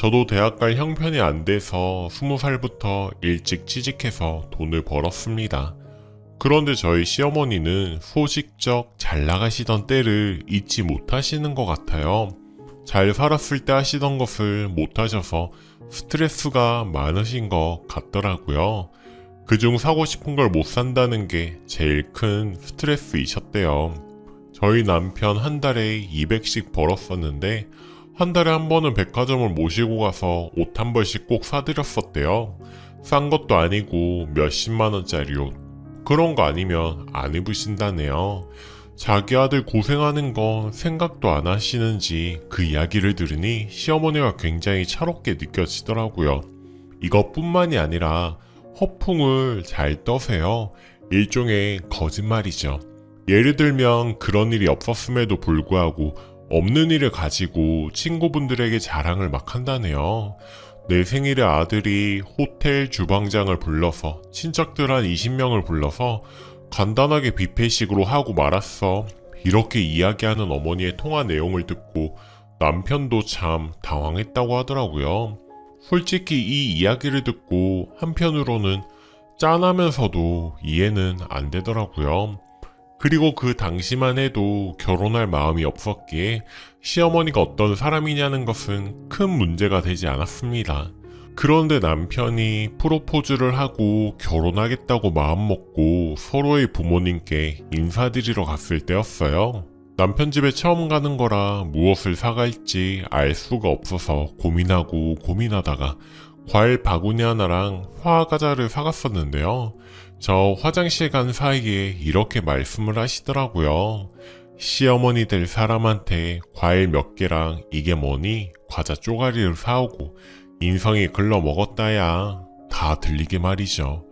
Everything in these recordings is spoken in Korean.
저도 대학 갈 형편이 안 돼서 20살부터 일찍 취직해서 돈을 벌었습니다. 그런데 저희 시어머니는 소식적 잘 나가시던 때를 잊지 못하시는 것 같아요. 잘 살았을 때 하시던 것을 못하셔서 스트레스가 많으신 것 같더라고요. 그중 사고 싶은 걸 못 산다는 게 제일 큰 스트레스이셨대요. 저희 남편 한 달에 200씩 벌었었는데 한 달에 한 번은 백화점을 모시고 가서 옷 한 벌씩 꼭 사드렸었대요. 싼 것도 아니고 몇십만 원짜리 옷. 그런 거 아니면 안 입으신다네요. 자기 아들 고생하는 건 생각도 안 하시는지 그 이야기를 들으니 시어머니가 굉장히 철없게 느껴지더라고요. 이것뿐만이 아니라 허풍을 잘 떠세요. 일종의 거짓말이죠. 예를 들면 그런 일이 없었음에도 불구하고 없는 일을 가지고 친구분들에게 자랑을 막 한다네요. 내 생일에 아들이 호텔 주방장을 불러서 친척들 한 20명을 불러서 간단하게 뷔페식으로 하고 말았어. 이렇게 이야기하는 어머니의 통화 내용을 듣고 남편도 참 당황했다고 하더라고요. 솔직히 이 이야기를 듣고 한편으로는 짠하면서도 이해는 안 되더라고요. 그리고 그 당시만 해도 결혼할 마음이 없었기에 시어머니가 어떤 사람이냐는 것은 큰 문제가 되지 않았습니다. 그런데 남편이 프로포즈를 하고 결혼하겠다고 마음먹고 서로의 부모님께 인사드리러 갔을 때였어요. 남편 집에 처음 가는 거라 무엇을 사갈지 알 수가 없어서 고민하다가 과일 바구니 하나랑 화과자를 사갔었는데요. 저 화장실 간 사이에 이렇게 말씀을 하시더라고요. 시어머니 될 사람한테 과일 몇 개랑 이게 뭐니? 과자 쪼가리를 사오고 인성이 글러 먹었다야. 다 들리게 말이죠.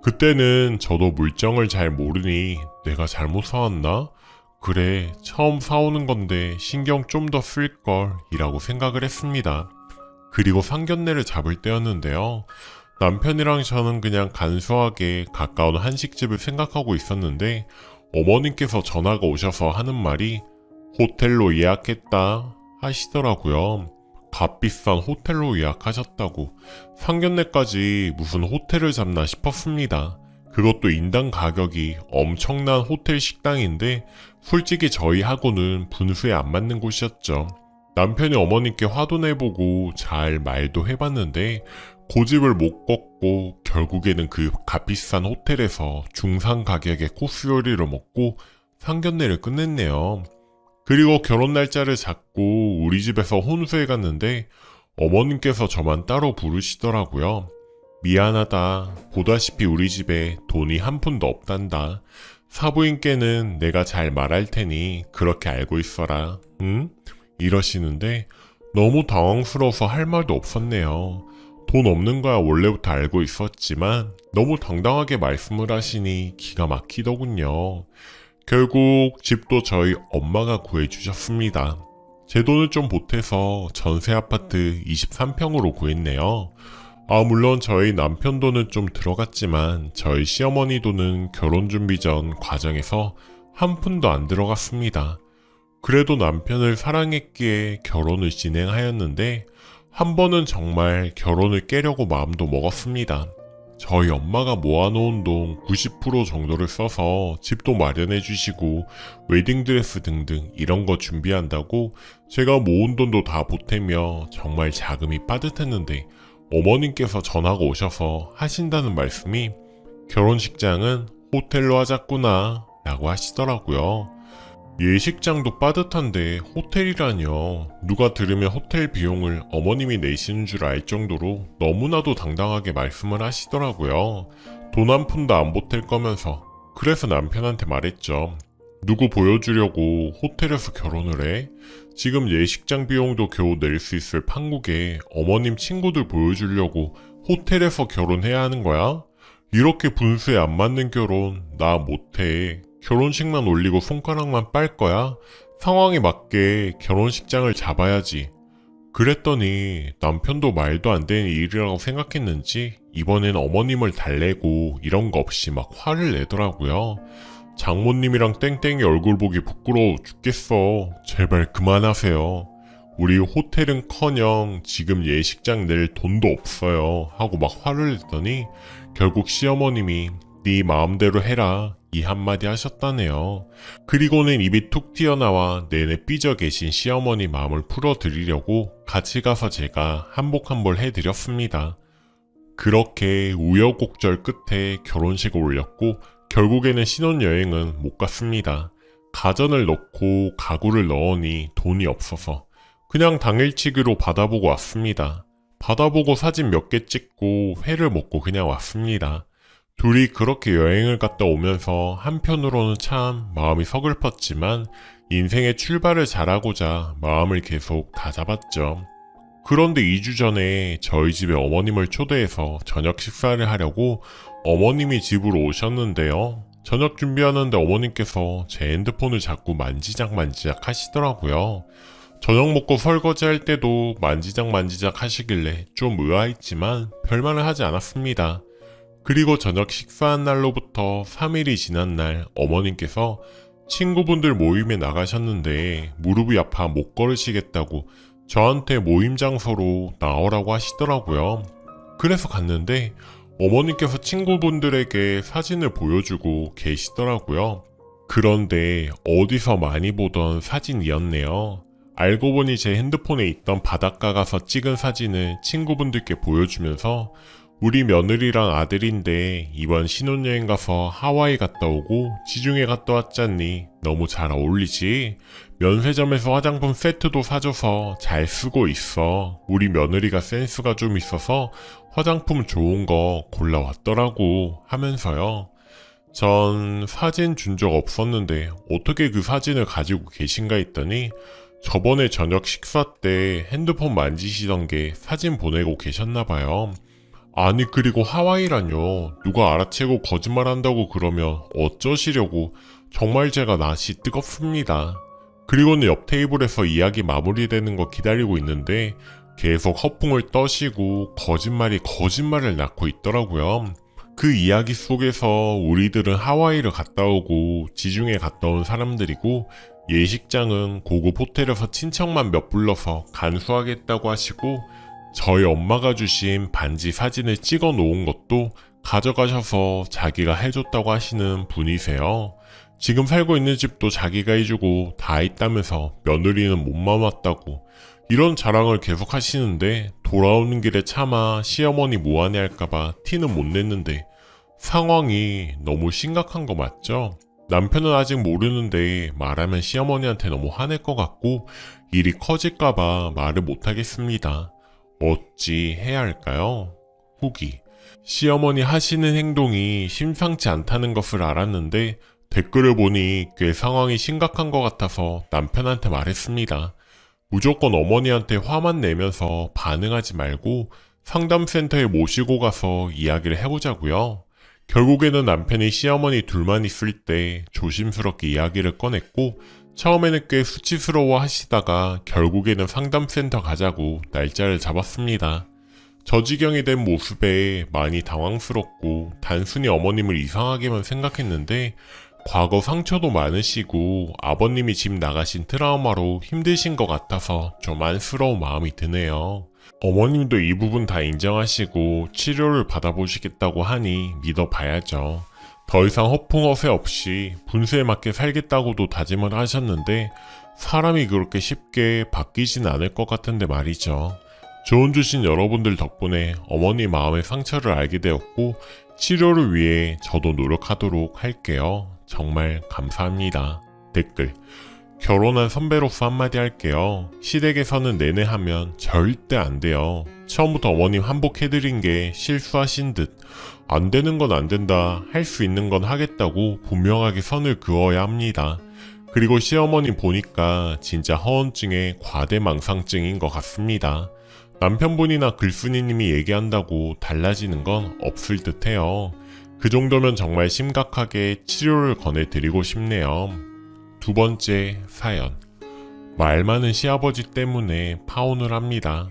그때는 저도 물정을 잘 모르니 내가 잘못 사왔나? 그래, 처음 사오는 건데 신경 좀 더 쓸걸 이라고 생각을 했습니다. 그리고 상견례를 잡을 때였는데요. 남편이랑 저는 그냥 간소하게 가까운 한식집을 생각하고 있었는데 어머님께서 전화가 오셔서 하는 말이 호텔로 예약했다 하시더라고요. 값비싼 호텔로 예약하셨다고. 상견례까지 무슨 호텔을 잡나 싶었습니다. 그것도 인당 가격이 엄청난 호텔 식당인데 솔직히 저희하고는 분수에 안 맞는 곳이었죠. 남편이 어머님께 화도 내보고 잘 말도 해봤는데 고집을 못 꺾고 결국에는 그 값비싼 호텔에서 중상 가격의 코스 요리를 먹고 상견례를 끝냈네요. 그리고 결혼 날짜를 잡고 우리 집에서 혼수에 갔는데 어머님께서 저만 따로 부르시더라고요. 미안하다. 보다시피 우리 집에 돈이 한 푼도 없단다. 사부인께는 내가 잘 말할 테니 그렇게 알고 있어라. 응? 이러시는데 너무 당황스러워서 할 말도 없었네요. 돈 없는 거야 원래부터 알고 있었지만 너무 당당하게 말씀을 하시니 기가 막히더군요. 결국 집도 저희 엄마가 구해주셨습니다. 제 돈을 좀 보태서 전세 아파트 23평으로 구했네요. 물론 저희 남편 돈은 좀 들어갔지만 저희 시어머니 돈은 결혼 준비 전 과정에서 한 푼도 안 들어갔습니다. 그래도 남편을 사랑했기에 결혼을 진행하였는데 한 번은 정말 결혼을 깨려고 마음도 먹었습니다. 저희 엄마가 모아놓은 돈 90% 정도를 써서 집도 마련해 주시고 웨딩드레스 등등 이런 거 준비한다고 제가 모은 돈도 다 보태며 정말 자금이 빠듯했는데 어머님께서 전화가 오셔서 하신다는 말씀이 결혼식장은 호텔로 하자꾸나 라고 하시더라고요. 예식장도 빠듯한데 호텔이라뇨. 누가 들으면 호텔 비용을 어머님이 내시는 줄 알 정도로 너무나도 당당하게 말씀을 하시더라고요. 돈 한 푼도 안 보탤 거면서. 그래서 남편한테 말했죠. 누구 보여주려고 호텔에서 결혼을 해? 지금 예식장 비용도 겨우 낼 수 있을 판국에 어머님 친구들 보여주려고 호텔에서 결혼해야 하는 거야? 이렇게 분수에 안 맞는 결혼 나 못해. 결혼식만 올리고 손가락만 빨 거야? 상황에 맞게 결혼식장을 잡아야지. 그랬더니 남편도 말도 안 되는 일이라고 생각했는지 이번엔 어머님을 달래고 이런 거 없이 막 화를 내더라고요. 장모님이랑 땡땡이 얼굴 보기 부끄러워 죽겠어. 제발 그만하세요. 우리 호텔은커녕 지금 예식장 낼 돈도 없어요 하고 막 화를 냈더니 결국 시어머님이 네 마음대로 해라 이 한마디 하셨다네요. 그리고는 입이 툭 튀어나와 내내 삐져 계신 시어머니 마음을 풀어드리려고 같이 가서 제가 한복 한 벌 해드렸습니다. 그렇게 우여곡절 끝에 결혼식을 올렸고 결국에는 신혼여행은 못 갔습니다. 가전을 넣고 가구를 넣으니 돈이 없어서 그냥 당일치기로 받아보고 왔습니다. 받아보고 사진 몇 개 찍고 회를 먹고 그냥 왔습니다. 둘이 그렇게 여행을 갔다 오면서 한편으로는 참 마음이 서글펐지만 인생의 출발을 잘하고자 마음을 계속 다잡았죠. 그런데 2주 전에 저희 집에 어머님을 초대해서 저녁 식사를 하려고 어머님이 집으로 오셨는데요. 저녁 준비하는데 어머님께서 제 핸드폰을 자꾸 만지작 하시더라고요. 저녁 먹고 설거지 할 때도 만지작 하시길래 좀 의아했지만 별말을 하지 않았습니다. 그리고 저녁 식사한 날로부터 3일이 지난 날 어머님께서 친구분들 모임에 나가셨는데 무릎이 아파 못 걸으시겠다고 저한테 모임 장소로 나오라고 하시더라고요. 그래서 갔는데 어머님께서 친구분들에게 사진을 보여주고 계시더라고요. 그런데 어디서 많이 보던 사진이었네요. 알고 보니 제 핸드폰에 있던 바닷가 가서 찍은 사진을 친구분들께 보여주면서 우리 며느리랑 아들인데 이번 신혼여행 가서 하와이 갔다 오고 지중해 갔다 왔잖니 너무 잘 어울리지? 면세점에서 화장품 세트도 사줘서 잘 쓰고 있어. 우리 며느리가 센스가 좀 있어서 화장품 좋은 거 골라왔더라고 하면서요. 전 사진 준 적 없었는데 어떻게 그 사진을 가지고 계신가 했더니 저번에 저녁 식사 때 핸드폰 만지시던 게 사진 보내고 계셨나봐요. 아니 그리고 하와이라뇨. 누가 알아채고 거짓말한다고 그러면 어쩌시려고. 정말 제가 낯이 뜨겁습니다. 그리고는 옆 테이블에서 이야기 마무리되는 거 기다리고 있는데 계속 허풍을 떠시고 거짓말을 낳고 있더라고요. 그 이야기 속에서 우리들은 하와이를 갔다 오고 지중해 갔다 온 사람들이고 예식장은 고급 호텔에서 친척만 몇 불러서 간수하겠다고 하시고 저희 엄마가 주신 반지 사진을 찍어 놓은 것도 가져가셔서 자기가 해줬다고 하시는 분이세요. 지금 살고 있는 집도 자기가 해주고 다 했다면서 며느리는 못만 왔다고 이런 자랑을 계속 하시는데 돌아오는 길에 차마 시어머니 무안해 할까봐 티는 못 냈는데 상황이 너무 심각한 거 맞죠? 남편은 아직 모르는데 말하면 시어머니한테 너무 화낼 것 같고 일이 커질까봐 말을 못하겠습니다. 어찌 해야 할까요? 후기. 시어머니 하시는 행동이 심상치 않다는 것을 알았는데 댓글을 보니 꽤 상황이 심각한 것 같아서 남편한테 말했습니다. 무조건 어머니한테 화만 내면서 반응하지 말고 상담센터에 모시고 가서 이야기를 해보자고요. 결국에는 남편이 시어머니 둘만 있을 때 조심스럽게 이야기를 꺼냈고 처음에는 꽤 수치스러워 하시다가 결국에는 상담센터 가자고 날짜를 잡았습니다. 저 지경이 된 모습에 많이 당황스럽고 단순히 어머님을 이상하게만 생각했는데 과거 상처도 많으시고 아버님이 집 나가신 트라우마로 힘드신 것 같아서 좀 안쓰러운 마음이 드네요. 어머님도 이 부분 다 인정하시고 치료를 받아보시겠다고 하니 믿어봐야죠. 더 이상 허풍 허세 없이 분수에 맞게 살겠다고도 다짐을 하셨는데 사람이 그렇게 쉽게 바뀌진 않을 것 같은데 말이죠. 조언 주신 여러분들 덕분에 어머니 마음의 상처를 알게 되었고 치료를 위해 저도 노력하도록 할게요. 정말 감사합니다. 댓글. 결혼한 선배로서 한마디 할게요. 시댁에서는 내내 하면 절대 안 돼요. 처음부터 어머님 한복해드린 게 실수하신 듯 안 되는 건 안 된다, 할 수 있는 건 하겠다고 분명하게 선을 그어야 합니다. 그리고 시어머니 보니까 진짜 허언증에 과대망상증인 것 같습니다. 남편분이나 글쓴이님이 얘기한다고 달라지는 건 없을 듯해요. 그 정도면 정말 심각하게 치료를 권해드리고 싶네요. 두 번째 사연. 말 많은 시아버지 때문에 파혼을 합니다.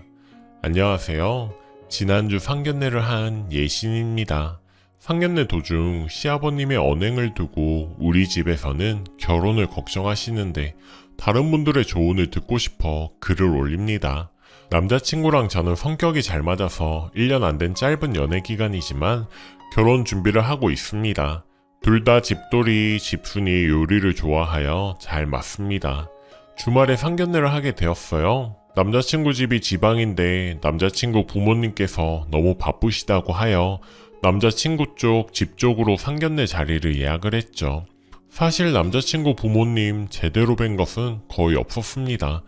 안녕하세요. 지난주 상견례를 한 예신입니다. 상견례 도중 시아버님의 언행을 두고 우리 집에서는 결혼을 걱정하시는데 다른 분들의 조언을 듣고 싶어 글을 올립니다. 남자친구랑 저는 성격이 잘 맞아서 1년 안 된 짧은 연애 기간이지만 결혼 준비를 하고 있습니다. 둘 다 집돌이, 집순이, 요리를 좋아하여 잘 맞습니다. 주말에 상견례를 하게 되었어요. 남자친구 집이 지방인데 남자친구 부모님께서 너무 바쁘시다고 하여 남자친구 쪽 집 쪽으로 상견례 자리를 예약을 했죠. 사실 남자친구 부모님 제대로 뵌 것은 거의 없었습니다.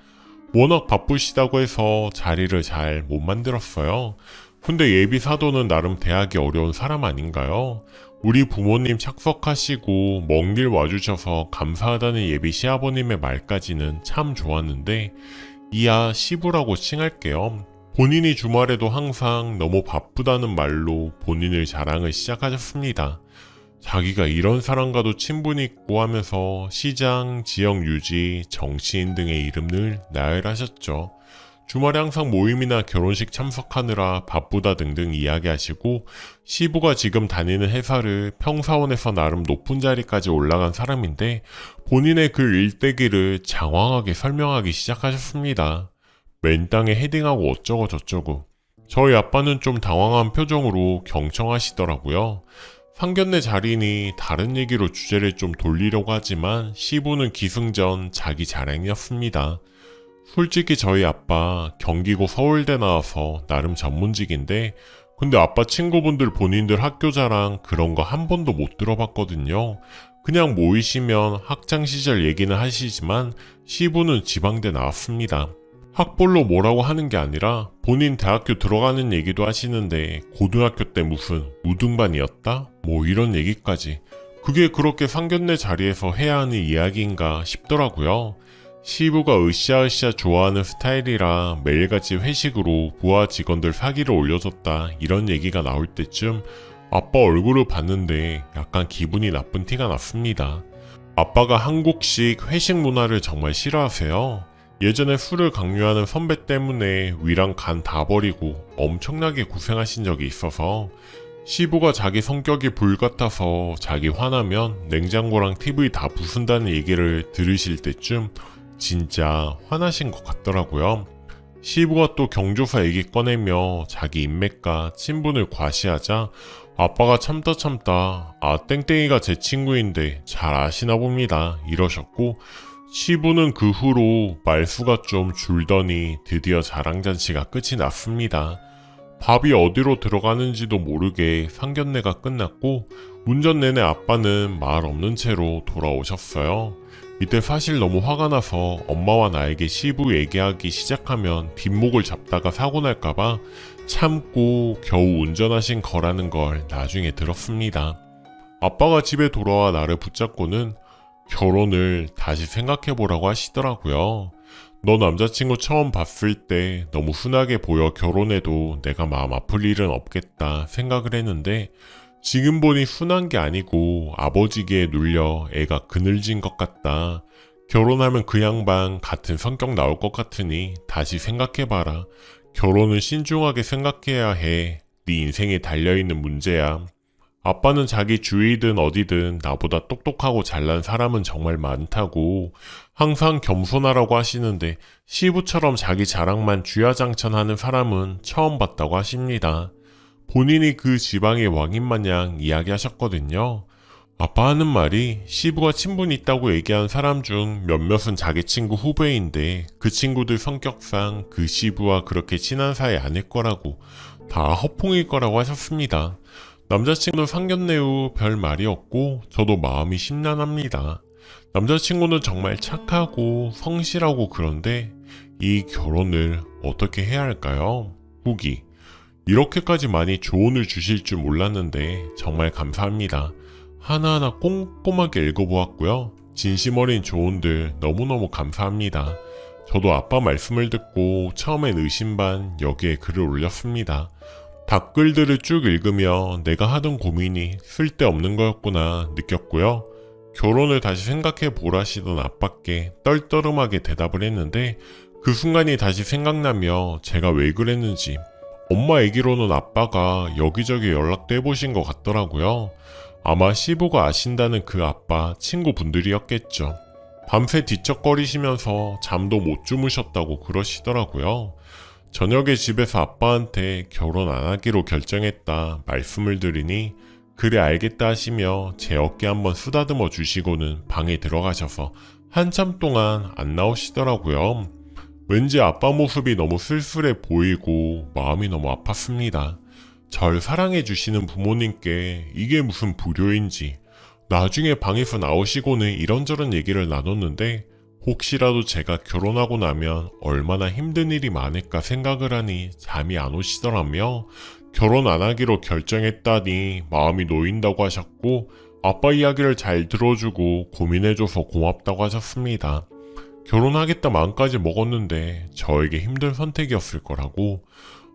워낙 바쁘시다고 해서 자리를 잘 못 만들었어요. 근데 예비 사도는 나름 대하기 어려운 사람 아닌가요? 우리 부모님 착석하시고 먼 길 와주셔서 감사하다는 예비 시아버님의 말까지는 참 좋았는데 이야 시부라고 칭할게요. 본인이 주말에도 항상 너무 바쁘다는 말로 본인을 자랑을 시작하셨습니다. 자기가 이런 사람과도 친분이 있고 하면서 시장, 지역 유지, 정치인 등의 이름을 나열하셨죠. 주말에 항상 모임이나 결혼식 참석하느라 바쁘다 등등 이야기하시고 시부가 지금 다니는 회사를 평사원에서 나름 높은 자리까지 올라간 사람인데 본인의 그 일대기를 장황하게 설명하기 시작하셨습니다. 맨 땅에 헤딩하고 어쩌고 저쩌고. 저희 아빠는 좀 당황한 표정으로 경청하시더라고요. 상견례 자리니 다른 얘기로 주제를 좀 돌리려고 하지만 시부는 기승전 자기 자랑이었습니다. 솔직히 저희 아빠 경기고 서울대 나와서 나름 전문직인데 근데 아빠 친구분들 본인들 학교 자랑 그런 거 한 번도 못 들어봤거든요. 그냥 모이시면 학창시절 얘기는 하시지만 시부는 지방대 나왔습니다. 학벌로 뭐라고 하는 게 아니라 본인 대학교 들어가는 얘기도 하시는데 고등학교 때 무슨 우등반이었다? 뭐 이런 얘기까지. 그게 그렇게 상견례 자리에서 해야 하는 이야기인가 싶더라고요. 시부가 으쌰으쌰 좋아하는 스타일이라 매일같이 회식으로 부하 직원들 사기를 올려줬다 이런 얘기가 나올 때쯤 아빠 얼굴을 봤는데 약간 기분이 나쁜 티가 났습니다. 아빠가 한국식 회식 문화를 정말 싫어하세요. 예전에 술을 강요하는 선배 때문에 위랑 간 다 버리고 엄청나게 고생하신 적이 있어서 시부가 자기 성격이 불같아서 자기 화나면 냉장고랑 TV 다 부순다는 얘기를 들으실 때쯤 진짜 화나신 것 같더라고요. 시부가 또 경조사 얘기 꺼내며 자기 인맥과 친분을 과시하자 아빠가 참다 아 땡땡이가 제 친구인데 잘 아시나 봅니다 이러셨고 시부는 그 후로 말수가 좀 줄더니 드디어 자랑잔치가 끝이 났습니다. 밥이 어디로 들어가는지도 모르게 상견례가 끝났고 운전 내내 아빠는 말 없는 채로 돌아오셨어요. 이때 사실 너무 화가 나서 엄마와 나에게 시부 얘기하기 시작하면 뒷목을 잡다가 사고 날까봐 참고 겨우 운전하신 거라는 걸 나중에 들었습니다. 아빠가 집에 돌아와 나를 붙잡고는 결혼을 다시 생각해보라고 하시더라고요. 너 남자친구 처음 봤을 때 너무 순하게 보여 결혼해도 내가 마음 아플 일은 없겠다 생각을 했는데 지금 보니 순한 게 아니고 아버지기에 눌려 애가 그늘진 것 같다. 결혼하면 그 양반 같은 성격 나올 것 같으니 다시 생각해봐라. 결혼은 신중하게 생각해야 해. 네 인생에 달려있는 문제야. 아빠는 자기 주위든 어디든 나보다 똑똑하고 잘난 사람은 정말 많다고 항상 겸손하라고 하시는데 시부처럼 자기 자랑만 주야장천하는 사람은 처음 봤다고 하십니다. 본인이 그 지방의 왕인 마냥 이야기하셨거든요. 아빠 하는 말이 시부가 친분이 있다고 얘기한 사람 중 몇몇은 자기 친구 후배인데 그 친구들 성격상 그 시부와 그렇게 친한 사이 아닐 거라고 다 허풍일 거라고 하셨습니다. 남자친구는 상견례 후 별 말이 없고 저도 마음이 심란합니다. 남자친구는 정말 착하고 성실하고 그런데 이 결혼을 어떻게 해야 할까요? 후기 이렇게까지 많이 조언을 주실 줄 몰랐는데 정말 감사합니다. 하나하나 꼼꼼하게 읽어보았고요. 진심 어린 조언들 너무너무 감사합니다. 저도 아빠 말씀을 듣고 처음엔 의심 반 여기에 글을 올렸습니다. 댓글들을 쭉 읽으며 내가 하던 고민이 쓸데없는 거였구나 느꼈고요. 결혼을 다시 생각해 보라시던 아빠께 떨떠름하게 대답을 했는데 그 순간이 다시 생각나며 제가 왜 그랬는지 엄마 얘기로는 아빠가 여기저기 연락도 해보신 것 같더라고요. 아마 시부가 아신다는 그 아빠 친구분들이었겠죠. 밤새 뒤척거리시면서 잠도 못 주무셨다고 그러시더라고요. 저녁에 집에서 아빠한테 결혼 안 하기로 결정했다 말씀을 드리니 그래 알겠다 하시며 제 어깨 한번 쓰다듬어 주시고는 방에 들어가셔서 한참 동안 안 나오시더라고요. 왠지 아빠 모습이 너무 쓸쓸해 보이고 마음이 너무 아팠습니다. 절 사랑해 주시는 부모님께 이게 무슨 불효인지 나중에 방에서 나오시고는 이런저런 얘기를 나눴는데 혹시라도 제가 결혼하고 나면 얼마나 힘든 일이 많을까 생각을 하니 잠이 안 오시더라며 결혼 안 하기로 결정했다니 마음이 놓인다고 하셨고 아빠 이야기를 잘 들어주고 고민해줘서 고맙다고 하셨습니다. 결혼하겠다 마음까지 먹었는데 저에게 힘든 선택이었을 거라고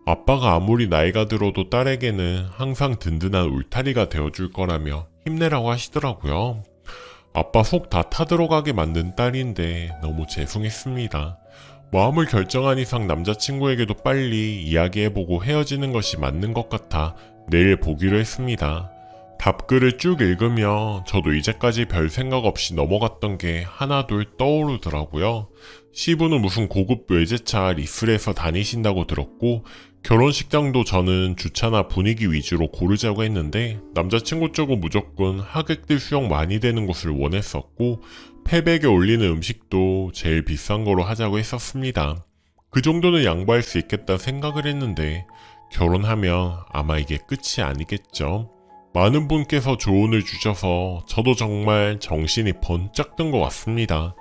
아빠가 아무리 나이가 들어도 딸에게는 항상 든든한 울타리가 되어줄 거라며 힘내라고 하시더라고요. 아빠 속 다 타들어가게 만든 딸인데 너무 죄송했습니다. 마음을 결정한 이상 남자친구에게도 빨리 이야기해보고 헤어지는 것이 맞는 것 같아 내일 보기로 했습니다. 답글을 쭉 읽으며 저도 이제까지 별 생각 없이 넘어갔던 게 하나둘 떠오르더라고요. 시부는 무슨 고급 외제차 리플에서 다니신다고 들었고 결혼식장도 저는 주차나 분위기 위주로 고르자고 했는데 남자친구 쪽은 무조건 하객들 수용 많이 되는 곳을 원했었고 패백에 올리는 음식도 제일 비싼 거로 하자고 했었습니다. 그 정도는 양보할 수 있겠다 생각을 했는데 결혼하면 아마 이게 끝이 아니겠죠. 많은 분께서 조언을 주셔서 저도 정말 정신이 번쩍 든 것 같습니다.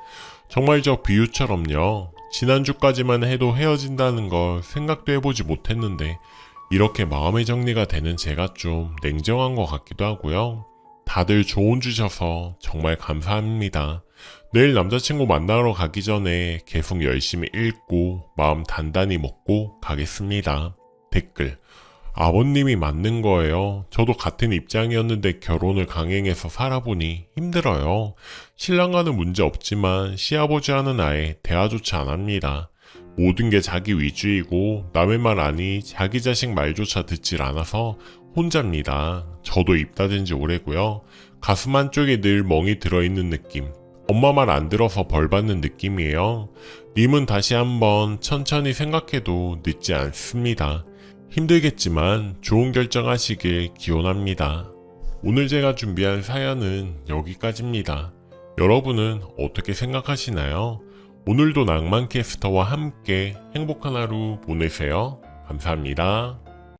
정말 저 비유처럼요. 지난주까지만 해도 헤어진다는 걸 생각도 해보지 못했는데 이렇게 마음의 정리가 되는 제가 좀 냉정한 것 같기도 하고요. 다들 조언 주셔서 정말 감사합니다. 내일 남자친구 만나러 가기 전에 계속 열심히 읽고 마음 단단히 먹고 가겠습니다. 댓글 아버님이 맞는 거예요. 저도 같은 입장이었는데 결혼을 강행해서 살아보니 힘들어요. 신랑과는 문제 없지만 시아버지 하는 아이 대화조차 안 합니다. 모든 게 자기 위주이고 남의 말 아니 자기 자식 말조차 듣질 않아서 혼자입니다. 저도 입 닫은 지 오래고요. 가슴 한쪽에 늘 멍이 들어있는 느낌. 엄마 말 안 들어서 벌 받는 느낌이에요. 님은 다시 한번 천천히 생각해도 늦지 않습니다. 힘들겠지만 좋은 결정하시길 기원합니다. 오늘 제가 준비한 사연은 여기까지입니다. 여러분은 어떻게 생각하시나요? 오늘도 낭만캐스터와 함께 행복한 하루 보내세요. 감사합니다.